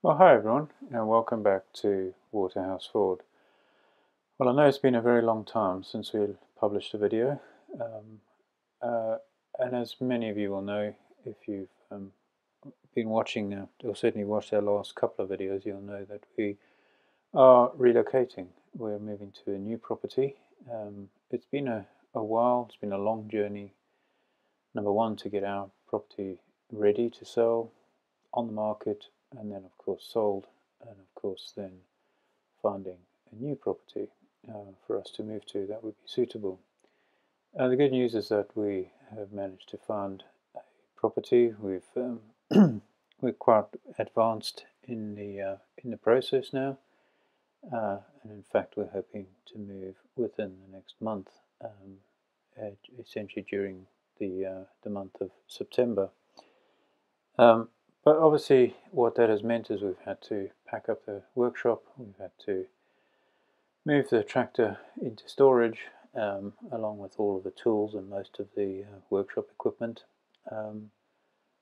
Well, hi everyone, and welcome back to Waterhouse Forde. Well, I know it's been a very long time since we published a video, um, uh, and as many of you will know, if you've been watching now, or certainly watched our last couple of videos, you'll know that we are relocating. We're moving to a new property. It's been a while, it's been a long journey. Number one, to get our property ready to sell, on the market, and then of course sold, and of course then finding a new property for us to move to that would be suitable. The good news is that we have managed to find a property. We're quite advanced in the process now, and in fact we're hoping to move within the next month, essentially during the month of September. But obviously what that has meant is we've had to pack up the workshop, we've had to move the tractor into storage, along with all of the tools and most of the workshop equipment. And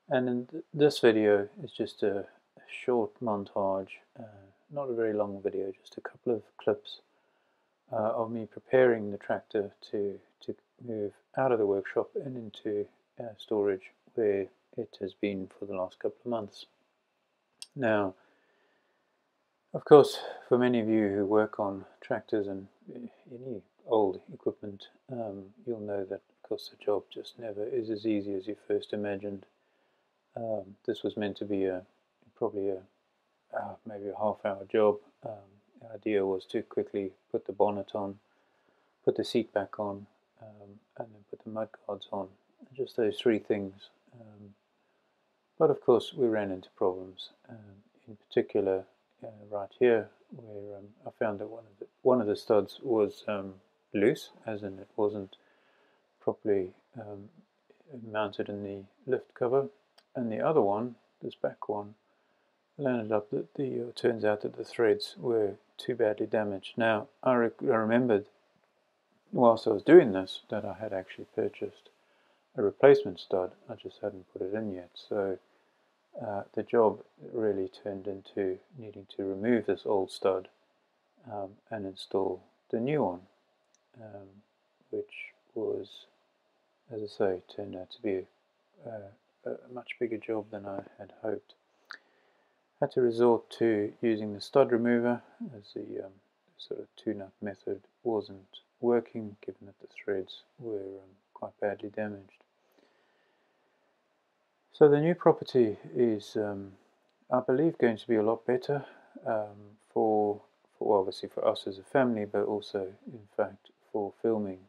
in this video is just a short montage, not a very long video, just a couple of clips of me preparing the tractor to move out of the workshop and into storage where it has been for the last couple of months. Now, of course, for many of you who work on tractors and any old equipment, you'll know that, of course, the job just never is as easy as you first imagined. This was meant to be probably maybe a half-hour job. The idea was to quickly put the bonnet on, put the seat back on, and then put the mudguards on. Just those three things. But of course, we ran into problems. In particular, right here, where I found that one of the studs was loose, as in it wasn't properly mounted in the lift cover, and the other one, this back one, landed up that turns out that the threads were too badly damaged. Now, I remembered whilst I was doing this that I had actually purchased a replacement stud. I just hadn't put it in yet, so the job really turned into needing to remove this old stud and install the new one, which was, as I say, turned out to be a much bigger job than I had hoped. I had to resort to using the stud remover, as the sort of tune-up method wasn't working, given that the threads were quite badly damaged. So the new property is, I believe, going to be a lot better for obviously for us as a family, but also, in fact, for filming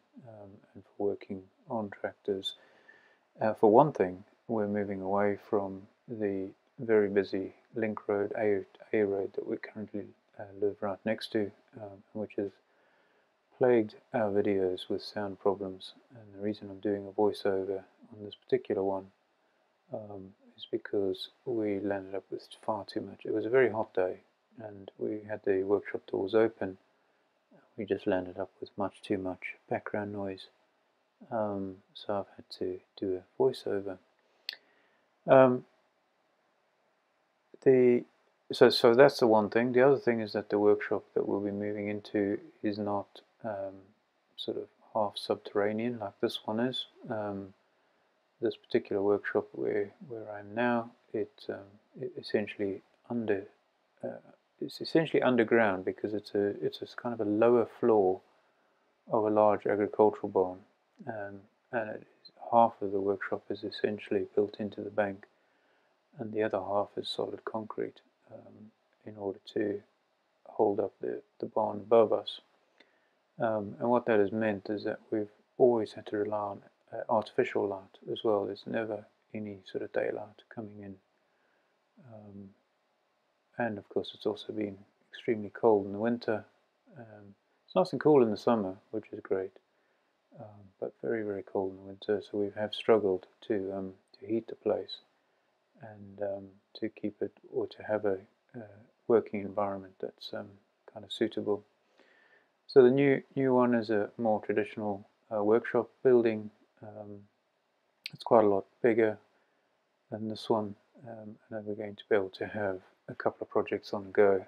and for working on tractors. For one thing, we're moving away from the very busy link road, A road, that we currently live right next to, which has plagued our videos with sound problems. And the reason I'm doing a voiceover on this particular one is because we landed up with far too much. It was a very hot day and we had the workshop doors open. We just landed up with much too much background noise, so I've had to do a voiceover. So that's the one thing. The other thing is that the workshop that we'll be moving into is not sort of half subterranean like this one is. This particular workshop where I am now, it's essentially underground, because it's a kind of a lower floor of a large agricultural barn, and half of the workshop is essentially built into the bank, and the other half is solid concrete in order to hold up the barn above us. And what that has meant is that we've always had to rely on artificial light as well. There's never any sort of daylight coming in, and of course it's also been extremely cold in the winter. It's nice and cool in the summer, which is great, but very, very cold in the winter, so we have struggled to heat the place and to keep it, or to have a working environment that's kind of suitable. So the new one is a more traditional workshop building. It's quite a lot bigger than this one, and then we're going to be able to have a couple of projects on the go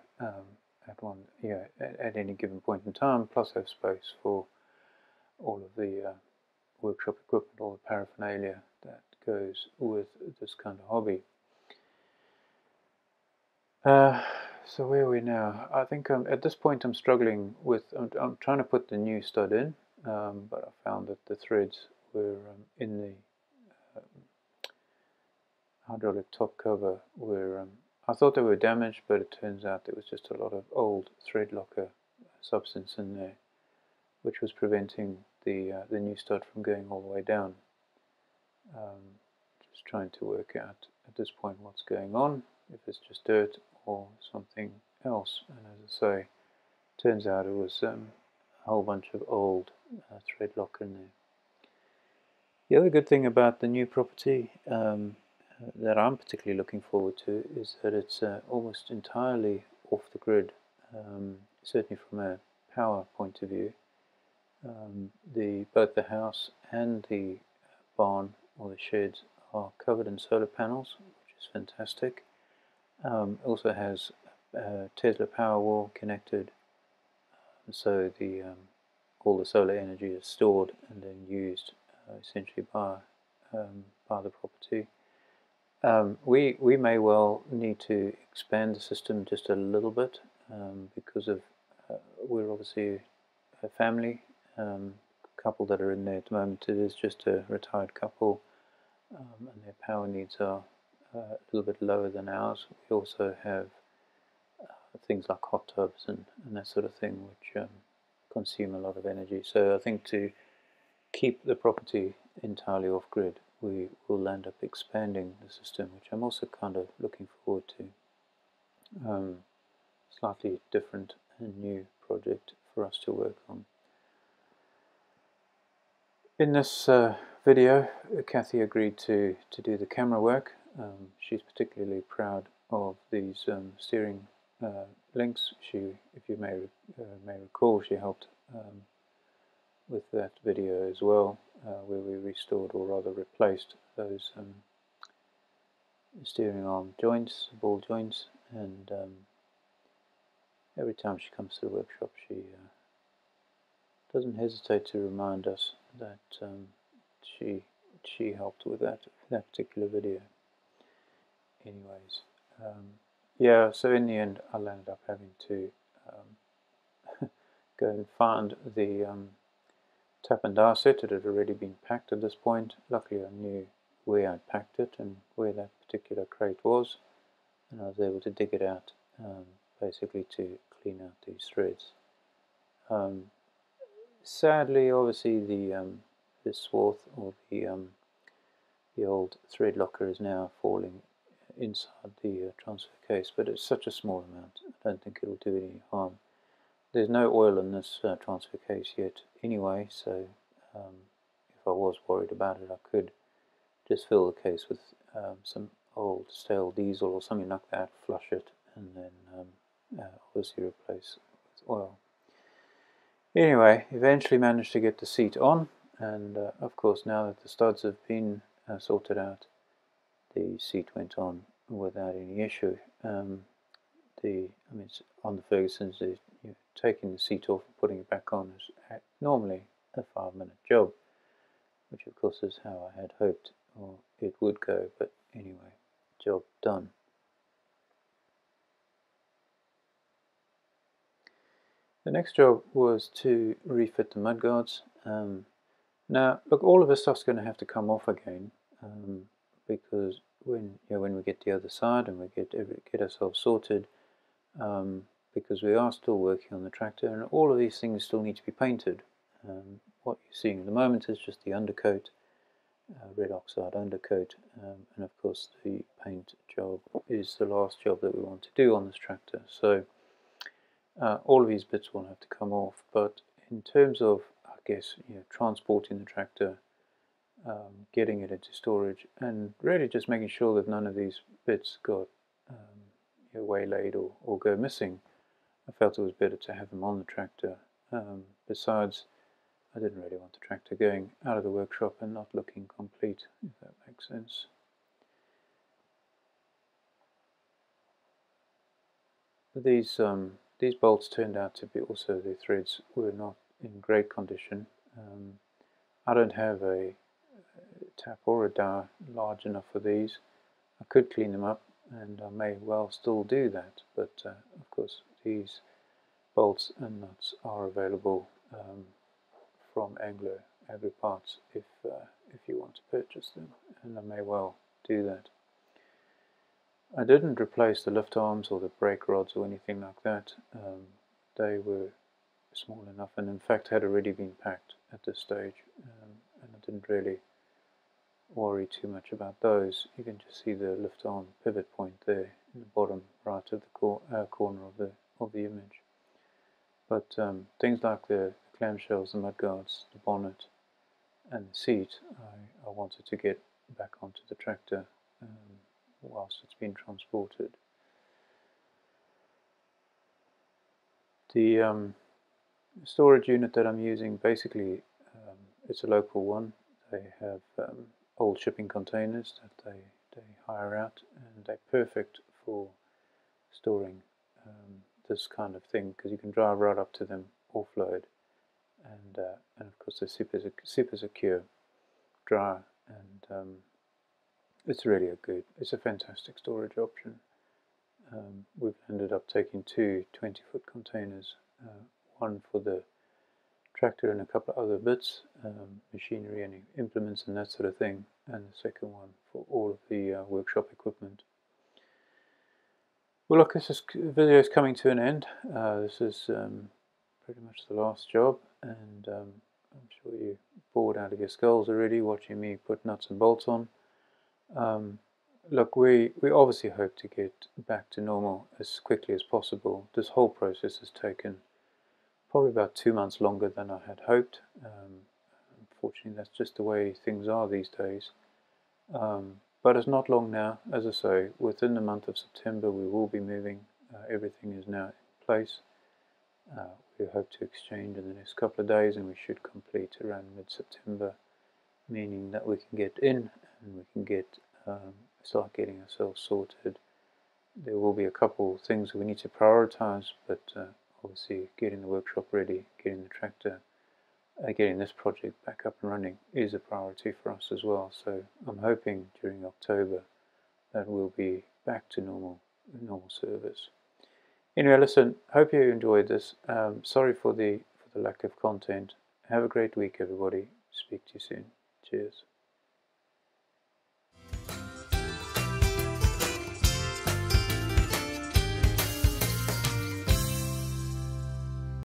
at any given point in time, plus have space for all of the workshop equipment, all the paraphernalia that goes with this kind of hobby. So where are we now? I think at this point I'm struggling with, I'm trying to put the new stud in, but I found that the threads were in the hydraulic top cover were, I thought they were damaged, but it turns out there was just a lot of old thread locker substance in there, which was preventing the new stud from going all the way down. Just trying to work out at this point what's going on, if it's just dirt or something else. And as I say, turns out it was a whole bunch of old thread lock in there. The other good thing about the new property that I'm particularly looking forward to is that it's almost entirely off the grid, certainly from a power point of view. Both the house and the barn or the sheds are covered in solar panels, which is fantastic. Also has a Tesla Powerwall connected, so all the solar energy is stored and then used essentially by the property. We may well need to expand the system just a little bit because of we're obviously a family. Couple that are in there at the moment. It is just a retired couple, and their power needs are a little bit lower than ours. We also have things like hot tubs and that sort of thing, which consume a lot of energy. So I think to keep the property entirely off grid, we will end up expanding the system, which I'm also kind of looking forward to. Slightly different and new project for us to work on. In this video, Kathy agreed to do the camera work. She's particularly proud of these steering links. If you may recall, she helped with that video as well, where we restored, or rather replaced, those steering arm joints, ball joints, and every time she comes to the workshop, she doesn't hesitate to remind us that she helped with that particular video. Anyways, yeah, so in the end I ended up having to go and find the tap and die set. It had already been packed at this point. Luckily I knew where I'd packed it and where that particular crate was, and I was able to dig it out basically to clean out these threads. Sadly, obviously, the swath or the old thread locker is now falling inside the transfer case, but it's such a small amount, I don't think it'll do any harm. There's no oil in this transfer case yet anyway, so if I was worried about it, I could just fill the case with some old stale diesel or something like that, flush it, and then obviously replace with oil. Anyway, eventually managed to get the seat on, and of course now that the studs have been sorted out, the seat went on without any issue. It's on the Fergusons, taking the seat off and putting it back on is normally a 5-minute job, which of course is how I had hoped or it would go, but anyway, job done. The next job was to refit the mudguards. Now, look, all of this stuff's going to have to come off again because when we get the other side and we get ourselves sorted, because we are still working on the tractor, and all of these things still need to be painted. What you're seeing at the moment is just the undercoat, red oxide undercoat, and of course the paint job is the last job that we want to do on this tractor. So all of these bits will have to come off, but in terms of, I guess, transporting the tractor, getting it into storage, and really just making sure that none of these bits got waylaid or go missing, I felt it was better to have them on the tractor. Besides, I didn't really want the tractor going out of the workshop and not looking complete, if that makes sense. These bolts turned out to be also, the threads were not in great condition. I don't have a tap or a dowel large enough for these. I could clean them up, and I may well still do that, but of course these bolts and nuts are available from Agri Parts if you want to purchase them, and I may well do that. I didn't replace the lift arms or the brake rods or anything like that. They were small enough, and in fact had already been packed at this stage, and I didn't really worry too much about those. You can just see the lift arm pivot point there in the bottom right of the corner of the image. But things like the clamshells, the mudguards, the bonnet, and the seat, I wanted to get back onto the tractor whilst it's been transported. The storage unit that I'm using, basically, it's a local one. They have old shipping containers that they hire out, and they're perfect for storing this kind of thing, because you can drive right up to them, offload, and of course they're super secure, dry, and it's really it's a fantastic storage option. We've ended up taking two 20-foot containers, one for the tractor and a couple of other bits, machinery and implements and that sort of thing, and the second one for all of the workshop equipment. Well, look, this video is coming to an end. This is pretty much the last job, and I'm sure you're bored out of your skulls already watching me put nuts and bolts on. Look, we obviously hope to get back to normal as quickly as possible. This whole process has taken probably about 2 months longer than I had hoped. Unfortunately, that's just the way things are these days. But it's not long now. As I say, within the month of September we will be moving. Everything is now in place. We hope to exchange in the next couple of days, and we should complete around mid-September, meaning that we can get in and we can start getting ourselves sorted. There will be a couple things we need to prioritize, but obviously getting the workshop ready, getting the tractor, getting this project back up and running is a priority for us as well. So I'm hoping during October that we'll be back to normal service. Anyway, listen, hope you enjoyed this. Sorry for the lack of content. Have a great week, everybody. Speak to you soon. Cheers.